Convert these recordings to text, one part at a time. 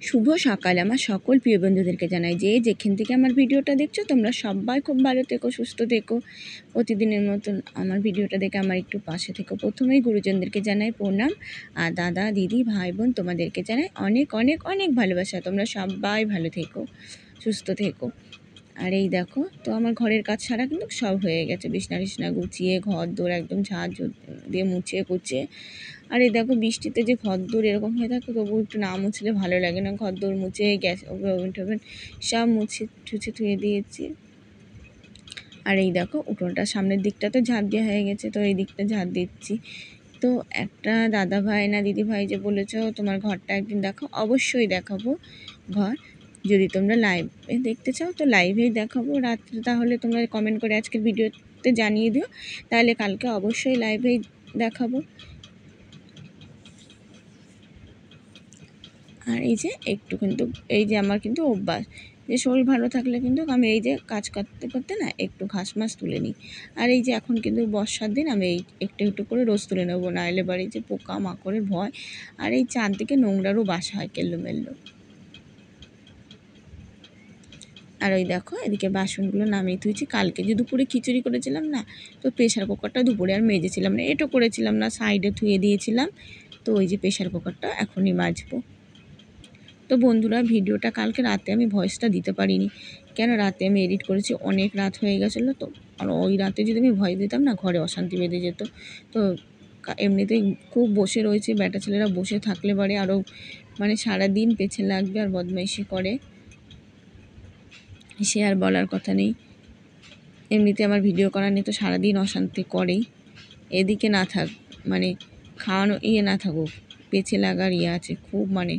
শুভ সকাল আমার সকল প্রিয় বন্ধুদেরকে জানাই যে যেখান থেকে আমার ভিডিওটা দেখছো তোমরা সবাই খুব ভালো থেকো, সুস্থ থেকো। প্রতিদিনের মতন আমার ভিডিওটা দেখে আমার একটু পাশে থেকো। প্রথমেই গুরুজনদেরকে জানাই প্রণাম, আর দাদা দিদি ভাই বোন তোমাদেরকে জানাই অনেক অনেক অনেক ভালোবাসা। তোমরা সবাই ভালো থেকো, সুস্থ থেকো। আর এই দেখো, তো আমার ঘরের কাজ সারা কিন্তু সব হয়ে গেছে, বিছনা টিছনা গুছিয়ে ঘর দৌড় একদম ঝাড় দিয়ে মুছিয়ে কুচিয়ে। আর এই দেখো, বৃষ্টিতে যে ঘর দৌড় এরকম হয়ে থাকে, তবু একটু না মুছলে ভালো লাগে না। ঘর দৌড় মুছে গ্যাস ওভেন টোভেন সব মুছে টুছে ধুয়ে দিয়েছি। আর এই দেখো, উঠোনটার সামনের দিকটা তো ঝাড় দেওয়া হয়ে গেছে, তো এই দিকটা ঝাড় দিচ্ছি। তো একটা দাদা ভাই না দিদি ভাই যে বলেছো তোমার ঘরটা একদিন দেখো, অবশ্যই দেখাবো ঘর। যদি তোমরা লাইভে দেখতে চাও তো লাইভেই দেখাবো রাত্রে, তাহলে তোমরা কমেন্ট করে আজকের ভিডিওতে জানিয়ে দিও, তাহলে কালকে অবশ্যই লাইভেই দেখাবো। আর এই যে একটু কিন্তু এই যে আমার কিন্তু অভ্যাস যে শরীর ভালো থাকলে কিন্তু আমি এই যে কাজ করতে করতে না একটু ঘাস মাছ তুলে নিই। আর এই যে এখন কিন্তু বর্ষার দিন আমি এই একটু একটু করে রোজ তুলে নেবো, না এলে বাড়ি যে পোকা মাকড়ের ভয়, আর এই চারদিকে নোংরারও বাসা হয় কেল্লো। আর ওই দেখো, এদিকে বাসনগুলো নামিয়ে ধুয়েছি। কালকে যে দুপুরে খিচুড়ি করেছিলাম না, তো প্রেশার কুকারটা দুপুরে আর মেজেছিলাম না, এটো করেছিলাম না, সাইডে ধুয়ে দিয়েছিলাম। তো ওই যে প্রেশার কুকারটা এখনই মাজবো। তো বন্ধুরা, ভিডিওটা কালকে রাতে আমি ভয়েসটা দিতে পারিনি, কেন রাতে আমি এডিট করেছি, অনেক রাত হয়ে গেছিলো। তো আর ওই রাতে যদি আমি ভয়েস দিতাম না, ঘরে অশান্তি বেঁধে যেত। তো এমনিতেই খুব বসে রয়েছে, বেটা ছেলেরা বসে থাকলে পরে আরও মানে সারাদিন পেছে লাগবে আর বদমাইশি করে, সে আর বলার কথা নেই। এমনিতে আমার ভিডিও করা নিয়ে তো সারাদিন অশান্তি করেই, এদিকে না থাক মানে খাওয়ানো না থাকুক, পেছে লাগার আছে খুব, মানে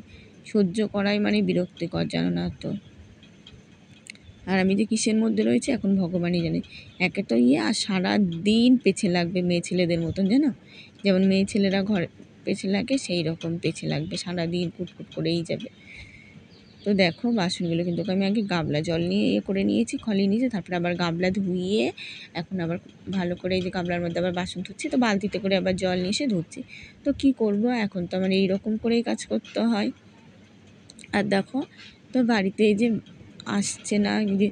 সহ্য করাই মানে বিরক্তিকর, জানো না তো। আর আমি যে কিসের মধ্যে রয়েছে এখন ভগবানই জানে। একে তো আর সারাদিন পেছে লাগবে মেয়ে ছেলেদের মতন, জানো, যেমন মেয়ে ছেলেরা ঘরে পেছে লাগে সেই রকম পেছে লাগবে, সারাদিন কুটকুট করেই যাবে। তো দেখো, বাসনগুলো কিন্তু আমি আগে গাবলা জল নিয়ে করে নিয়েছি, খলিয়ে নিয়েছি, তারপরে আবার গাবলা ধুইয়ে এখন আবার ভালো করে এই যে গাবলার মধ্যে আবার বাসন ধুচ্ছি, তো বালতিতে করে আবার জল নিয়ে এসে ধুচ্ছি। তো কি করব, এখন তো আমার এইরকম করেই কাজ করতে হয়। আর দেখো, তো বাড়িতে এই যে আসছে না, যে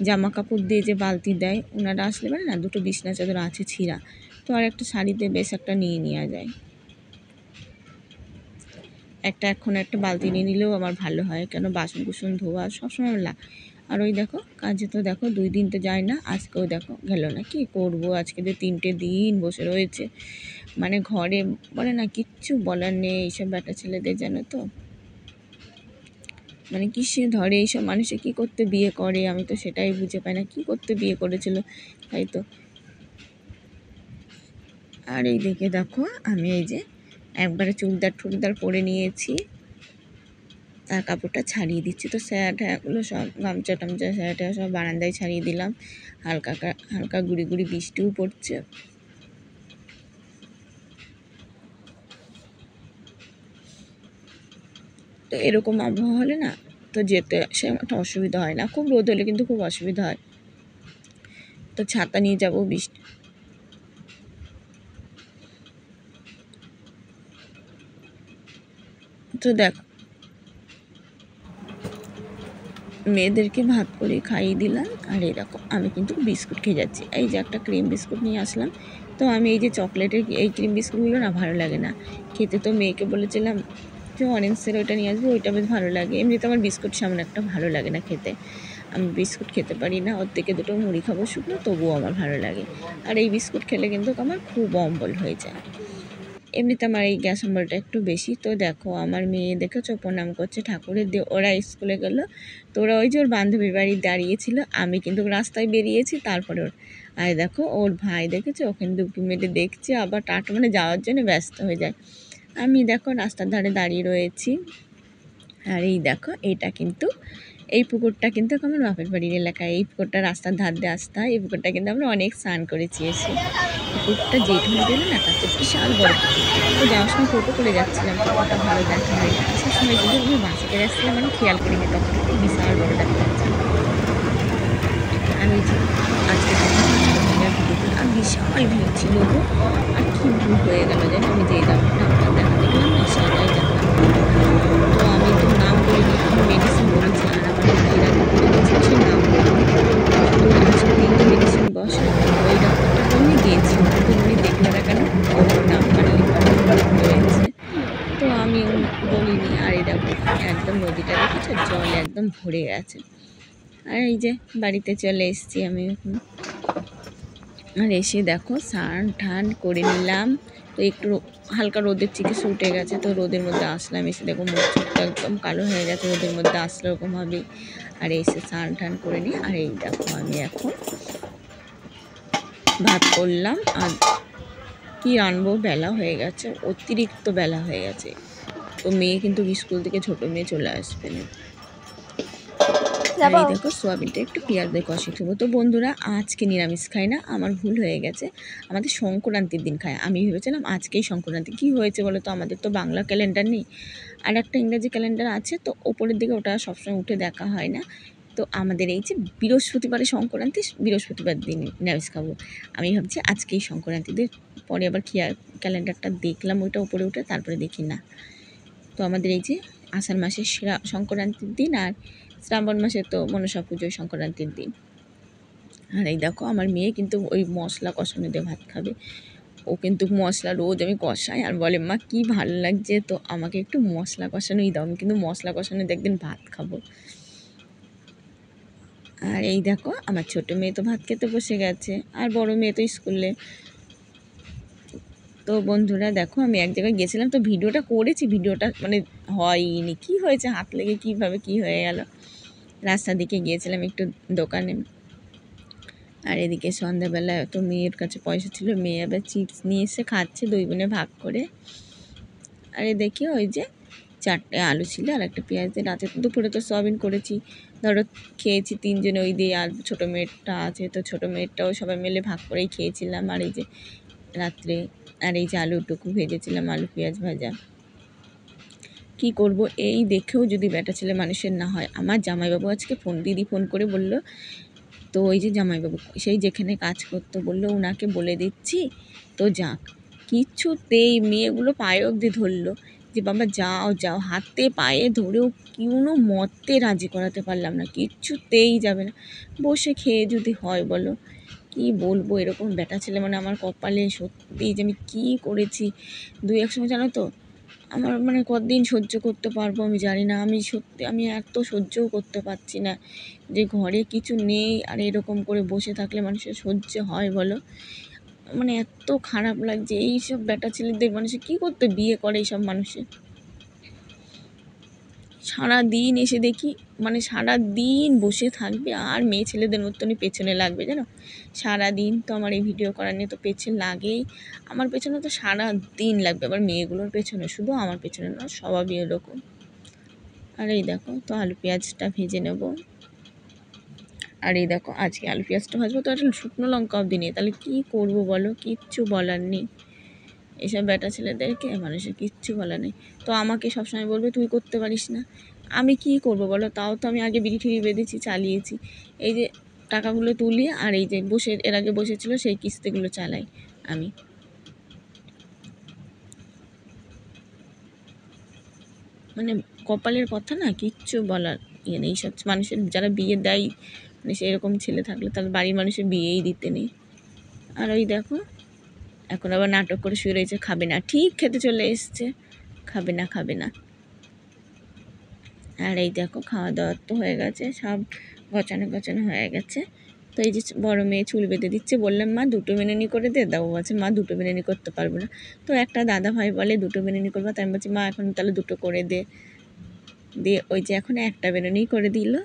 জামা কাপড় দিয়ে যে বালতি দেয়, ওনারা আসলে মানে না, দুটো বিছনা চাদর আছে ছিঁড়া, তো আর একটা শাড়িতে বেশ একটা নিয়ে নেওয়া যায়, এখন একটা বালতি নিয়ে নিলেও আমার ভালো হয়, কেন বাসন কুসন ধোয়া সবসময় আর ওই দেখো, কাজে তো দেখো 2 দিন তো যায় না, আজকেও দেখো গেল না। কি করব, আজকে যে 3টে দিন বসে রয়েছে, মানে ঘরে বলে না কিচ্ছু বলার নেই এইসব বেটা ছেলেদের, জানো তো, মানে কিসে ধরে এইসব মানুষে, কি করতে বিয়ে করে আমি তো সেটাই বুঝে পাই না, কি করতে বিয়ে করেছিল, তাই তো। আর এই দিকে দেখো, আমি এই যে একবারে চুড়িদার পরে নিয়েছি, তার কাপড়টা ছাড়িয়ে দিচ্ছি। তো স্যায়াটাগুলো সব গামছা টামছা স্যায়াটা সব বারান্দায় ছাড়িয়ে দিলাম, হালকা হালকা গুড়ি বৃষ্টিও পড়ছে। তো এরকম আবহাওয়া হলে না, তো যেতে সে একটা অসুবিধা হয় না, খুব রোদ হলে কিন্তু খুব অসুবিধা হয়। তো ছাতা নিয়ে যাবো, বৃষ্টি তো দেখো, মেয়েদেরকে ভাত করে খাইয়ে দিলাম। আর এই দেখো, আমি কিন্তু বিস্কুট খেয়ে যাচ্ছি, এই যে একটা ক্রিম বিস্কুট নিয়ে আসলাম। তো আমি এই যে চকলেটের এই ক্রিম বিস্কুটগুলো না ভালো লাগে না খেতে, তো মেয়েকে বলেছিলাম যে অরেঞ্জের ওইটা নিয়ে আসবো, ওইটা বেশ ভালো লাগে। এমনিতে আমার বিস্কুট সামনে একটা ভালো লাগে না খেতে, আমি বিস্কুট খেতে পারি না, ওর থেকে দুটো মুড়ি খাবো শুকনো, তবুও আমার ভালো লাগে। আর এই বিস্কুট খেলে কিন্তু আমার খুব অম্বল হয়ে যায়, এমনিতে আমার এই গ্যাস অম্বলটা একটু বেশি। তো দেখো, আমার মেয়ে দেখেছো প্রণাম করছে ঠাকুরের দিয়ে, ওরা স্কুলে গেলো, তো ওরা ওই যে ওর বান্ধবীর বাড়ি দাঁড়িয়েছিল, আমি কিন্তু রাস্তায় বেরিয়েছি, তারপরে আর দেখো ওর ভাই দেখেছো ওখানে ডুবকি মেরে দেখছে, আবার টাটা মানে যাওয়ার জন্য ব্যস্ত হয়ে যায়। আমি দেখো রাস্তার ধারে দাঁড়িয়ে রয়েছি। আর এই দেখো, এটা কিন্তু এই পুকুরটা কিন্তু আমার বাপের বাড়ির এলাকায়, এই পুকুরটা রাস্তার ধার দিয়ে আসতে হয়, এই পুকুরটা কিন্তু আমরা অনেক স্নান করেছি এসে। পুকুরটা যেখানে গেলে না, তার তো বিশাল বড় পুকুর। তো যাওয়ার সময় টোটো করে যাচ্ছিলাম, পুকুরটা ভালো দেখা হয় না, আসার সময় কিন্তু আমি বাসে করে আসছিলাম, মানে খেয়াল করিনি, তখন বিশাল বড় দেখা যাচ্ছে। আমি যে আজকে আর বিশাল ভিড় ছিল গো, আর কি ভুল হয়ে গেল যেন, আমি যে নামটা দেখা দেখলাম না, সেটাই দেখলাম। তো আমি তো নাম করিনি, একদম নদীটা দেখেছো, জল একদম ভরে গেছে। আর এই যে বাড়িতে চলে এসেছি আমি এখন। আর এসে দেখো স্নান ঠান করে নিলাম। তো একটু হালকা রোদের চিকিৎসা উঠে গেছে, তো রোদের মধ্যে আসলাম। এসে দেখো মুখ চোখটা একদম কালো হয়ে গেছে, রোদের মধ্যে আসলে ওরকম হবে। আর এসে স্নান ঠান করে নিই। আর এই দেখো আমি এখন ভাত করলাম। আর কি রানবো, বেলা হয়ে গেছে, অতিরিক্ত বেলা হয়ে গেছে। তো মেয়ে কিন্তু স্কুল থেকে, ছোটো মেয়ে চলে আসবে না। আর এই দেখো সোয়াবিনটা একটু পেঁয়াজ দিয়ে কষে দেবো। তো বন্ধুরা, আজকে নিরামিষ খাই না, আমার ভুল হয়ে গেছে। আমাদের সংক্রান্তির দিন খায়। আমি ভেবেছিলাম আজকেই সংক্রান্তি। কি হয়েছে বলো তো, আমাদের তো বাংলা ক্যালেন্ডার নেই, আর একটা ইংরাজি ক্যালেন্ডার আছে। তো ওপরের দিকে ওটা সবসময় উঠে দেখা হয় না। তো আমাদের এই যে বৃহস্পতিবারে সংক্রান্তি, বৃহস্পতিবার দিন নিরামিষ খাবো। আমি ভাবছি আজকেই সংক্রান্তি দিয়ে, পরে আবার ক্যালেন্ডারটা দেখলাম ওইটা উপরে উঠে, তারপরে দেখি না। তো আমাদের এই যে আষাঢ় মাসের সংক্রান্তির দিন, আর শ্রাবণ মাসে তো মনসা পুজোর সংক্রান্তির দিন। আর এই দেখো আমার মেয়ে কিন্তু ওই মশলা কষানো দিয়ে ভাত খাবে। ও কিন্তু মশলা রোজ আমি কষাই, আর বলে মা কি ভালো লাগছে, তো আমাকে একটু মশলা কষানোই দাও। আমি কিন্তু মশলা কষানো দিয়ে একদিন ভাত খাবো। আর এই দেখো আমার ছোটো মেয়ে তো ভাত খেতে বসে গেছে, আর বড় মেয়ে তো স্কুলে। তো বন্ধুরা দেখো, আমি এক জায়গায় গেছিলাম, তো ভিডিওটা করেছি, ভিডিওটা মানে হয়নি। কি হয়েছে, হাত লেগে কীভাবে কী হয়ে গেল। রাস্তার দিকে গিয়েছিলাম একটু দোকানে। আর এদিকে সন্ধ্যাবেলা তো মেয়ের কাছে পয়সা ছিল, মেয়ে আবার চিপস নিয়ে এসে খাচ্ছে, দুই বোনে ভাগ করে। আর দেখি ওই যে 4টে আলু ছিল আর একটা পেঁয়াজ দিয়ে, রাতে দুপুরে তো সয়াবিন করেছি, ধরো খেয়েছি তিনজনে ওই দিয়ে। আর ছোটো মেয়েরটা আছে, তো ছোটো মেয়েরটাও সবাই মিলে ভাগ করেই খেয়েছিলাম। আর এই যে রাত্রে, আর এই যে আলুটুকু ভেজেছিলাম, আলু পেঁয়াজ ভাজা। কি করব, এই দেখেও যদি বেটা ছেলে মানুষের না হয়। আমার জামাইবাবু আজকে দিদি ফোন করে বলল, তো ওই যে জামাইবাবু সেই যেখানে কাজ করতো, বললো ওনাকে বলে দিচ্ছি, তো যাক। কিছুতেই মেয়েগুলো পায়ে অবধি ধরলো যে বাবা যাও যাও, হাতে পায়ে ধরেও কোনো মতে রাজি করাতে পারলাম না, কিচ্ছুতেই যাবে না। বসে খেয়ে যদি হয় বলো, কি বলবো, এরকম বেটা ছেলে মানে আমার কপালে। সত্যি যে আমি কী করেছি, এক সময় জানো তো, আমার মানে কতদিন সহ্য করতে পারবো আমি জানি না। আমি সত্যি আমি এত সহ্যও করতে পারছি না, যে ঘরে কিছু নেই আর এরকম করে বসে থাকলে মানুষের সহ্য হয় বলো। মানে এত খারাপ লাগছে, এইসব বেটা ছেলেদের মানুষে কী করতে বিয়ে করে এইসব মানুষে। সারাদিন এসে দেখি, মানে সারাদিন বসে থাকবে আর মেয়ে ছেলেদের মতনই পেছনে লাগবে জানো। সারাদিন তো আমার এই ভিডিও করার নিয়ে তো পেছনে লাগেই, আমার পেছনে তো সারা দিন লাগবে। আবার মেয়েগুলোর পেছনে, শুধু আমার পেছনে না, সবাই এরকম। আর এই দেখো, তো আলু পেঁয়াজটা ভেজে নেব। আর এই দেখো আজকে আলু পেঁয়াজটা ভাজবো, তো একটা শুকনো লঙ্কা অবধি নেই, তাহলে কী করবো বলো, কিচ্ছু বলার নেই। এসব বেটা ছেলেদেরকে মানুষের কিচ্ছু বলা নেই। তো আমাকে সবসময় বলবে তুই করতে পারিস না, আমি কি করব বলো। তাও তো আমি আগে বিড়ি ঠিড়ি বেঁধেছি, চালিয়েছি। এই যে টাকাগুলো তুলি, আর এই যে বসে এর আগে বসেছিল সেই কিস্তিগুলো চালাই আমি। মানে কপালের কথা না, কিচ্ছু বলার ইয়ে নেই। সব মানুষের যারা বিয়ে দেয়, মানে সেরকম ছেলে থাকলে তাহলে বাড়ির মানুষের বিয়েই দিতে নেই। আর ওই দেখো এখন আবার নাটক করে শুয়ে রয়েছে, খাবে না। ঠিক খেতে চলে এসছে, খাবে না খাবে না। আর এই দেখো খাওয়া দাওয়া তো হয়ে গেছে, সব গচানো গচানো হয়ে গেছে। তো এই যে বড় মেয়ে চুল বেঁধে দিচ্ছে, বললাম মা দুটো বেনুনি করে দে, দাও বলছে মা দুটো বেনুনি করতে পারবো না। তো একটা দাদা ভাই বলে দুটো বেনুনি করবো, তাই আমি বলছি মা এখন তাহলে দুটো করে দে। দিয়ে ওই যে এখন একটা বেনুনি করে দিল।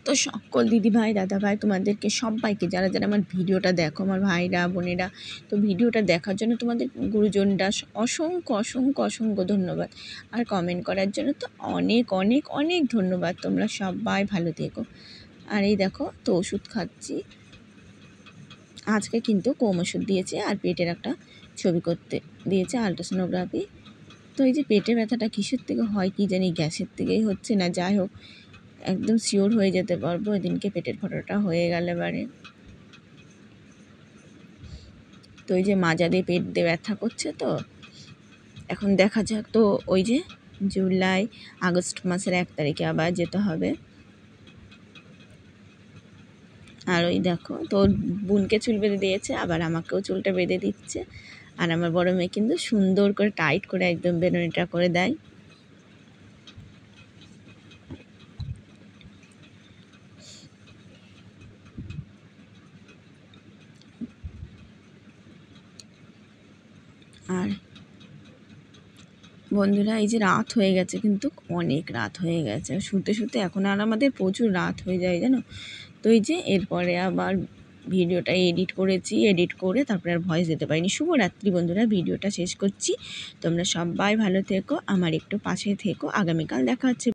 তো সকল দিদিভাই দাদাভাই তোমাদেরকে সবাইকে, যারা যারা আমার ভিডিওটা দেখো, আমার ভাইরা বোনেরা, তো ভিডিওটা দেখার জন্য তোমাদের গুরুজনরা অসংখ্য অসংখ্য অসংখ্য ধন্যবাদ। আর কমেন্ট করার জন্য তো অনেক অনেক অনেক ধন্যবাদ। তোমরা সবাই ভালো থেকো। আর এই দেখো, তো ওষুধ খাচ্ছি। আজকে কিন্তু কম ওষুধ দিয়েছে, আর পেটের একটা ছবি করতে দিয়েছে, আলট্রাসোনোগ্রাফি। তো এই যে পেটে ব্যথাটা কিসের থেকে হয় কি জানি, গ্যাসের থেকেই হচ্ছে না, যাই হোক একদম শিওর হয়ে যেতে পারবো এদিনকে পেটের ফটোটা হয়ে গেলে বারে। তো ওই যে মাজা দিয়ে পেট দিয়ে ব্যথা করছে, তো এখন দেখা যাক। তো ওই যে জুলাই আগস্ট মাসের 1 তারিখে আবার যেতে হবে। আর ওই দেখো, তো বোনকে চুল বেঁধে দিয়েছে, আবার আমাকেও চুলটা বেঁধে দিচ্ছে। আর আমার বড় মেয়ে কিন্তু সুন্দর করে টাইট করে একদম বেনুনিটা করে দেয়। আর বন্ধুরা এই যে রাত হয়ে গেছে, কিন্তু অনেক রাত হয়ে গেছে, শুতে শুতে এখন আর আমাদের প্রচুর রাত হয়ে যায় জানো। তো এই যে এরপরে আবার ভিডিওটা এডিট করেছি, এডিট করে তারপরে আর ভয়েস দিতে পারিনি। শুভরাত্রি বন্ধুরা, ভিডিওটা শেষ করছি। তোমরা সবাই ভালো থেকো, আমার একটু পাশে থেকো। আগামীকাল দেখা হচ্ছে।